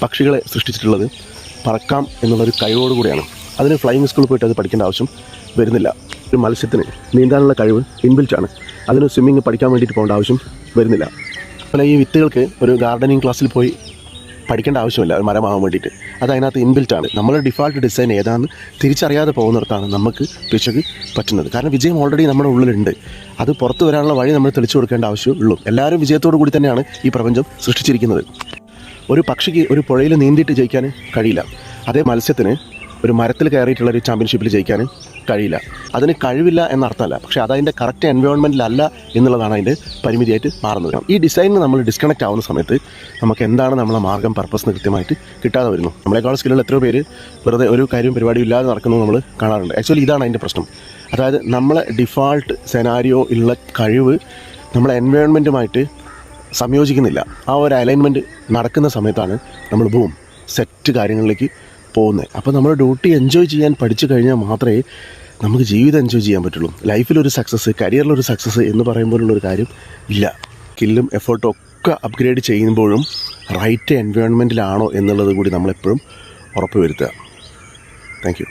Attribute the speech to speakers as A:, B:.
A: പക്ഷികളെ സൃഷ്ടിച്ചിട്ടുള്ളത് പറക്കാം എന്നുള്ളൊരു കഴിവോടുകൂടിയാണ്. അതിന് ഫ്ലൈയിങ് സ്കൂളിൽ പോയിട്ട് അത് പഠിക്കേണ്ട ആവശ്യം വരുന്നില്ല. ഒരു മത്സ്യത്തിന് നീന്താനുള്ള കഴിവ് ഇൻബിൽറ്റാണ്. അതിന് സ്വിമ്മിങ് പഠിക്കാൻ വേണ്ടിയിട്ട് പോകേണ്ട ആവശ്യം വരുന്നില്ല. അതുപോലെ ഈ വിത്തുകൾക്ക് ഒരു ഗാർഡനിങ് ക്ലാസ്സിൽ പോയി പഠിക്കേണ്ട ആവശ്യമില്ല ഒരു മരമാകാൻ വേണ്ടിയിട്ട്. അത് അതിനകത്ത് ഇൻബിൽറ്റാണ്. നമ്മുടെ ഡിഫാൾട്ട് ഡിസൈൻ ഏതാണെന്ന് തിരിച്ചറിയാതെ പോകുന്നിടത്താണ് നമുക്ക് പിശക് പറ്റുന്നത്. കാരണം വിജയം ഓൾറെഡി നമ്മുടെ ഉള്ളിലുണ്ട്. അത് പുറത്ത് വരാനുള്ള വഴി നമ്മൾ തെളിച്ചു കൊടുക്കേണ്ട ആവശ്യമുള്ളൂ. എല്ലാവരും വിജയത്തോടു കൂടി തന്നെയാണ് ഈ പ്രപഞ്ചം സൃഷ്ടിച്ചിരിക്കുന്നത്. ഒരു പക്ഷിക്ക് ഒരു പുഴയിൽ നീന്തിയിട്ട് ജയിക്കാൻ കഴിയില്ല. അതേ മത്സ്യത്തിന് ഒരു മരത്തിൽ കയറിയിട്ടുള്ളൊരു ചാമ്പ്യൻഷിപ്പിൽ ജയിക്കാൻ കഴിയില്ല. അതിന് കഴിവില്ല എന്നർത്ഥമല്ല, പക്ഷേ അതതിൻ്റെ കറക്റ്റ് എൻവയോൺമെൻറ്റിലല്ല എന്നുള്ളതാണ് അതിൻ്റെ പരിമിതിയായിട്ട് മാറുന്നത്. ഈ ഡിസൈനിന് നമ്മൾ ഡിസ്കണക്റ്റ് ആവുന്ന സമയത്ത് നമുക്ക് എന്താണ് നമ്മളെ മാർഗ്ഗം, പർപ്പസ് എന്ന് കൃത്യമായിട്ട് കിട്ടാതെ വരുന്നു. നമ്മളെക്കാൾ സ്കില്ലുള്ള എത്രയോ പേര് വെറുതെ ഒരു കാര്യം പരിപാടിയും ഇല്ലാതെ നടക്കുന്നത് നമ്മൾ കാണാറുണ്ട്. ആക്ച്വലി ഇതാണ് അതിൻ്റെ പ്രശ്നം. അതായത് നമ്മളെ ഡിഫാൾട്ട് സെനാരിയോ ഉള്ള കഴിവ് നമ്മളെ എൻവയോൺമെൻറ്റുമായിട്ട് സംയോജിക്കുന്നില്ല. ആ ഒരു അലൈൻമെൻറ്റ് നടക്കുന്ന സമയത്താണ് നമ്മൾ സെറ്റ് കാര്യങ്ങളിലേക്ക് പോകുന്നത്. അപ്പോൾ നമ്മൾ ഡ്യൂട്ടി എൻജോയ് ചെയ്യാൻ പഠിച്ചു കഴിഞ്ഞാൽ മാത്രമേ നമുക്ക് ജീവിതം എൻജോയ് ചെയ്യാൻ പറ്റുള്ളൂ. ലൈഫിലൊരു സക്സസ്, കരിയറിലൊരു സക്സസ് എന്ന് പറയുമ്പോഴുള്ളൊരു കാര്യം ഇല്ല. സ്കില്ലും എഫേർട്ടും ഒക്കെ അപ്ഗ്രേഡ് ചെയ്യുമ്പോഴും റൈറ്റ് എൻവയോൺമെൻറ്റിലാണോ എന്നുള്ളത് കൂടി നമ്മളെപ്പോഴും ഉറപ്പ് വരുത്തുക. Thank you.